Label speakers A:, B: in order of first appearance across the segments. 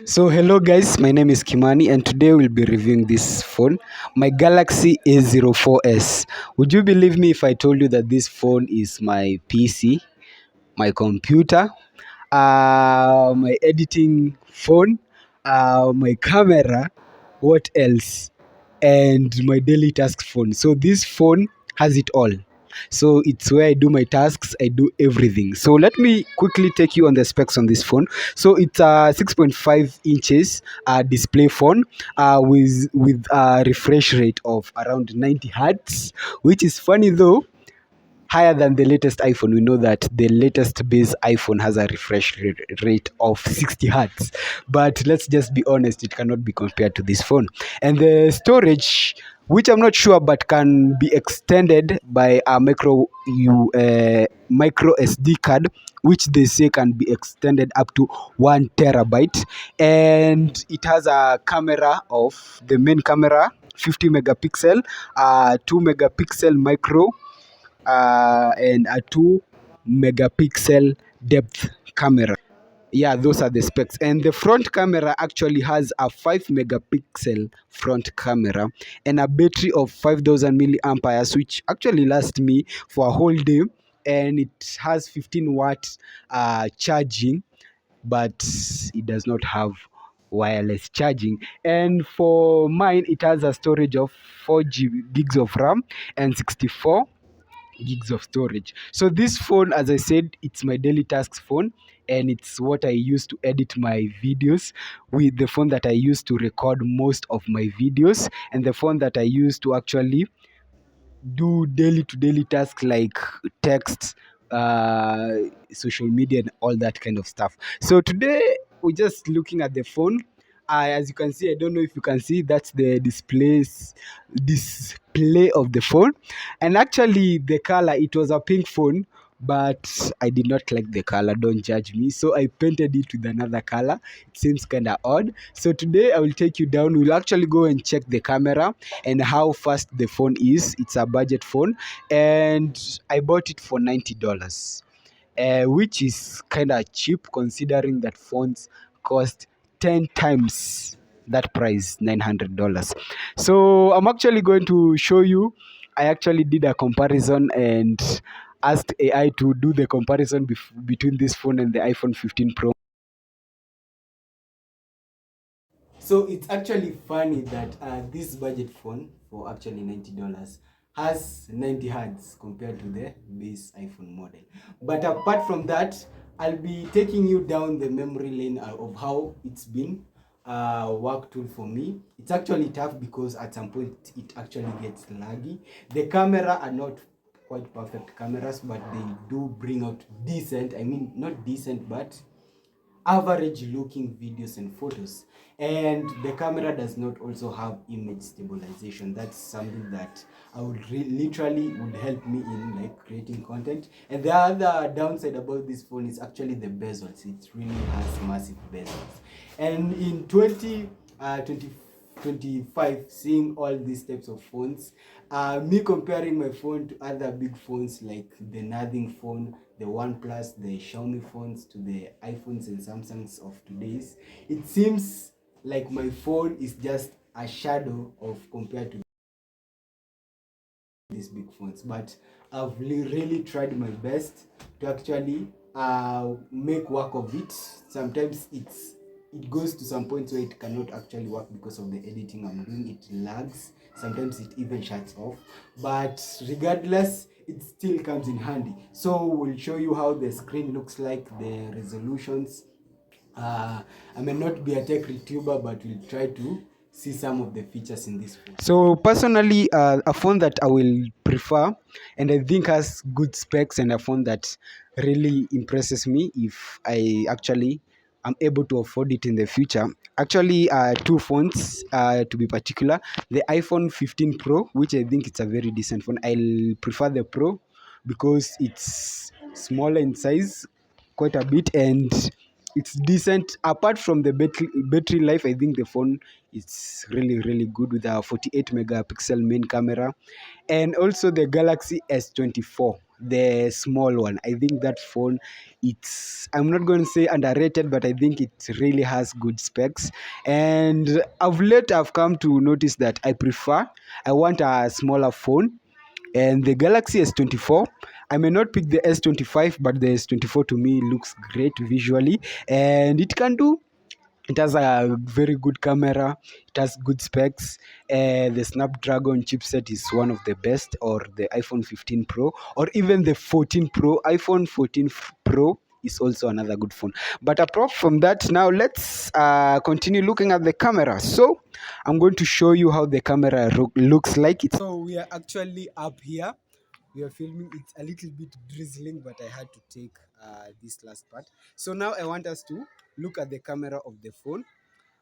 A: So hello guys, my name is Kimani and today we'll be reviewing this phone, my Galaxy A04s. Would you believe me if I told you that this phone is my PC, my computer, my editing phone, my camera, what else? And my daily task phone. So this phone has it all. So it's where I do my tasks, I do everything. So let me quickly take you on the specs on this phone. So it's a 6.5 inches display phone with a refresh rate of around 90 hertz, which is funny though, higher than the latest iPhone. We know that the latest base iPhone has a refresh rate of 60 hertz, but let's just be honest, it cannot be compared to this phone. And the storage, which I'm not sure, but can be extended by a micro SD card, which they say can be extended up to 1 terabyte. And it has a camera of the main camera, 50 megapixel, 2 megapixel micro, and a 2 megapixel depth camera. Yeah, those are the specs. And the front camera actually has a 5 megapixel front camera and a battery of 5000 milliamperes, which actually lasts me for a whole day. And it has 15-watt charging, but it does not have wireless charging. And for mine, it has a storage of 4 gigs of RAM and 64 gigs of storage. So this phone, as I said, it's my daily tasks phone, and it's what I use to edit my videos, with the phone that I use to record most of my videos, and the phone that I use to actually do daily to daily tasks like text, uh social media, and all that kind of stuff. So today we're just looking at the phone. As you can see, I don't know if you can see, that's the display of the phone. And actually the color, it was a pink phone, but I did not like the color, don't judge me, so I painted it with another color. It seems kind of odd. So today I will take you down, we'll actually go and check the camera and how fast the phone is. It's a budget phone, and I bought it for $90, which is kind of cheap considering that phones cost 10 times that price, $900. So I'm actually going to show you. I actually did a comparison and asked AI to do the comparison between this phone and the iPhone 15 Pro. So it's actually funny that this budget phone for actually $90 has 90 hertz compared to the base iPhone model. But apart from that, I'll be taking you down the memory lane of how it's been work tool for me. It's actually tough because at some point it actually gets laggy. The camera are not quite perfect cameras, but they do bring out decent, I mean not decent, but average looking videos and photos. And the camera does not also have image stabilization. That's something that I would literally would help me in like creating content. And the other downside about this phone is actually the bezels. It really has massive bezels. And in 2025, seeing all these types of phones, me comparing my phone to other big phones like the Nothing phone, the OnePlus, the Xiaomi phones, to the iPhones and Samsungs of today's, it seems like my phone is just a shadow of compared to these big phones. But I've really tried my best to actually make work of it. Sometimes it goes to some points where it cannot actually work because of the editing I'm doing. It lags, sometimes it even shuts off, but regardless, it still comes in handy. So we'll show you how the screen looks like, the resolutions. I may not be a tech YouTuber, but we'll try to see some of the features in this phone. So personally, a phone that I will prefer and I think has good specs, and a phone that really impresses me if I actually am able to afford it in the future. Actually, two phones to be particular. The iPhone 15 Pro, which I think it's a very decent phone. I'll prefer the Pro because it's smaller in size quite a bit, and it's decent. Apart from the battery life, I think the phone is really good with a 48 megapixel main camera, and also the Galaxy S24 the small one. I think that phone, it's, I'm not going to say underrated, but I think it really has good specs. And of late I've come to notice that I want a smaller phone, and the Galaxy S24. I may not pick the S25, but the S24 to me looks great visually, and it has a very good camera. It has good specs. The Snapdragon chipset is one of the best, or the iPhone 15 Pro, or even the 14 Pro. iPhone 14 Pro is also another good phone. But apart from that, now let's continue looking at the camera. So I'm going to show you how the camera looks like. So we are actually up here. We are filming. It's a little bit drizzling, but I had to take this last part. So now I want us to look at the camera of the phone.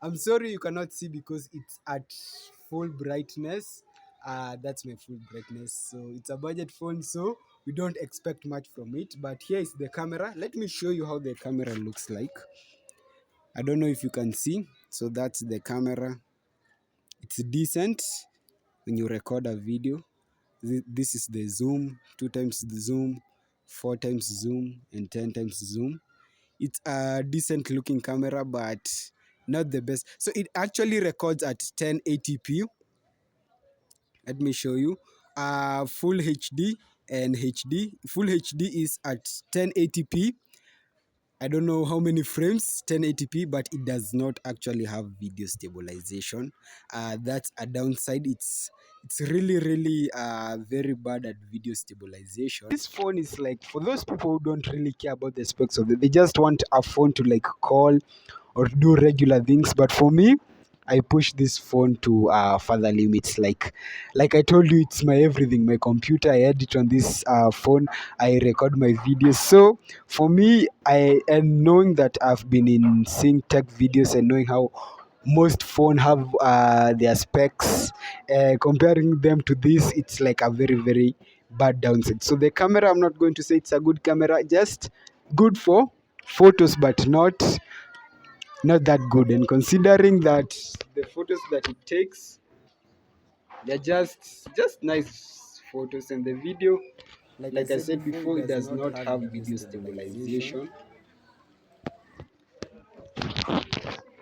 A: I'm sorry you cannot see because it's at full brightness. That's my full brightness. So it's a budget phone, so we don't expect much from it. But here is the camera. Let me show you how the camera looks like. I don't know if you can see. So that's the camera. It's decent when you record a video. This is the zoom, 2 times the zoom, 4 times zoom, and 10 times zoom. It's a decent looking camera, but not the best. So it actually records at 1080p. Let me show you. Full HD and HD. Full HD is at 1080p. I don't know how many frames, 1080p, but it does not actually have video stabilization. That's a downside. It's really very bad at video stabilization. This phone is like for those people who don't really care about the specs of it. They just want a phone to like call or do regular things. But for me, I push this phone to further limits. Like I told you, it's my everything. My computer, I edit on this phone. I record my videos. So for me, and knowing that I've been in seeing tech videos and knowing how most phone have their specs, comparing them to this, it's like a very bad downside. So the camera, I'm not going to say it's a good camera, just good for photos, but not that good. And considering that the photos that it takes, they're just nice photos, and the video, like I said before, it does not have video stabilization.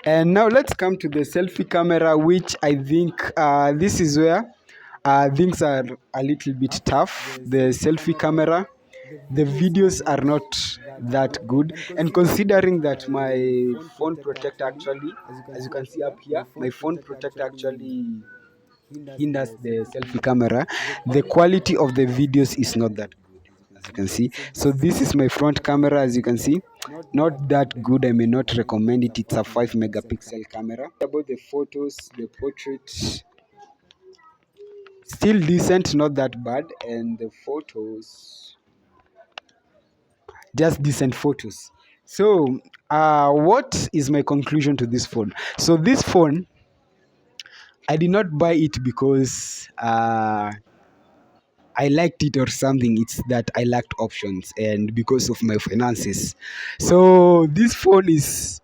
A: And now let's come to the selfie camera, which I think this is where things are a little bit tough. The selfie camera, the videos are not that good. And considering that my phone protector actually, as you can see up here, my phone protector actually hinders the selfie camera, the quality of the videos is not that good, as you can see. So this is my front camera, as you can see, not that good. I may not recommend it. It's a 5 megapixel camera. About the photos, the portrait, still decent, not that bad. And the photos, just decent photos. So what is my conclusion to this phone? So this phone, I did not buy it because I liked it or something. It's that I lacked options and because of my finances. So this phone is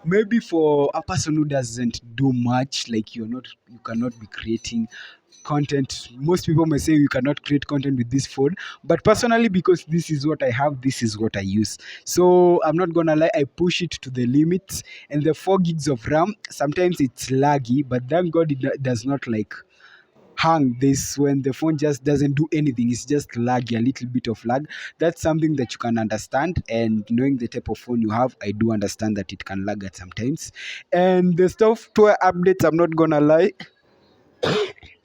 A: maybe for a person who doesn't do much, like you cannot be creating content. Most people may say you cannot create content with this phone, but personally, because this is what I have, this is what I use. So I'm not gonna lie, I push it to the limits. And the 4 gigs of RAM, sometimes it's laggy, but thank God it does not like hang this when the phone just doesn't do anything. It's just laggy, a little bit of lag. That's something that you can understand, and knowing the type of phone you have, I do understand that it can lag at sometimes. And the software updates, I'm not gonna lie,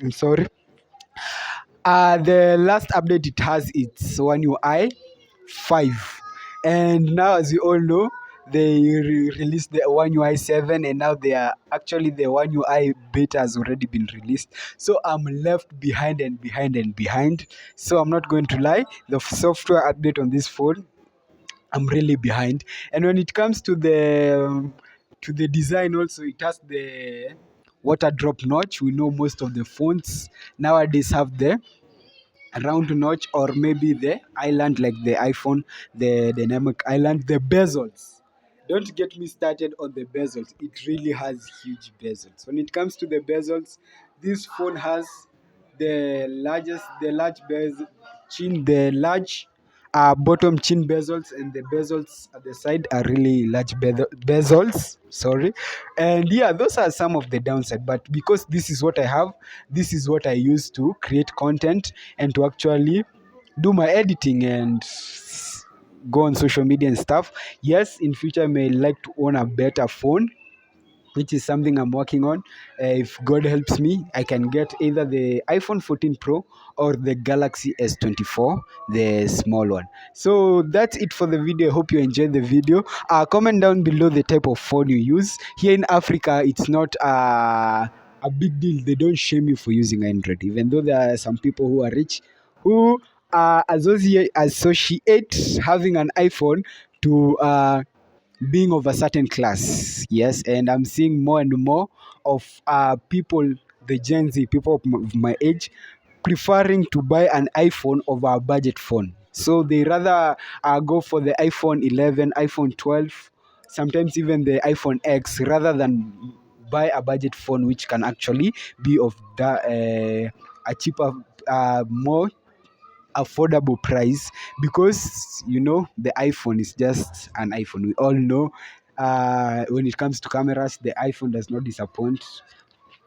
A: I'm sorry, the last update it has, it's One UI 5, and now, as you all know, they released the One UI 7, and now they are actually the One UI beta has already been released. So I'm left behind and behind and behind. So I'm not going to lie, the software update on this phone, I'm really behind. And when it comes to the design, also it has the water drop notch. We know most of the phones nowadays have the round notch, or maybe the island, like the iPhone, the dynamic island. The bezels, don't get me started on the bezels. It really has huge bezels. When it comes to the bezels, this phone has the large bezel. chin, the large bottom chin bezels, and the bezels at the side are really large bezels. Sorry. And yeah, those are some of the downside. But because this is what I have, this is what I use to create content and to actually do my editing and go on social media and stuff. Yes, in future I may like to own a better phone, which is something I'm working on. If God helps me, I can get either the iPhone 14 Pro or the Galaxy S24, the small one. So that's it for the video. I hope you enjoyed the video. Comment down below the type of phone you use. Here in Africa, it's not a big deal. They don't shame you for using Android, even though there are some people who are rich who associate having an iPhone to being of a certain class. Yes, and I'm seeing more and more of people, the Gen Z, people of my age, preferring to buy an iPhone over a budget phone. So they rather go for the iPhone 11, iPhone 12, sometimes even the iPhone X, rather than buy a budget phone which can actually be of a cheaper, more affordable price, because the iPhone is just an iPhone. We all know when it comes to cameras, the iPhone does not disappoint,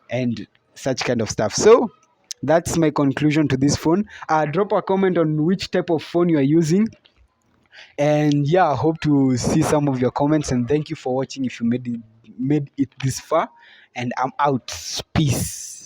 A: and such kind of stuff. So that's my conclusion to this phone. Drop a comment on which type of phone you are using, and yeah, I hope to see some of your comments. And thank you for watching if you made it this far. And I'm out. Peace.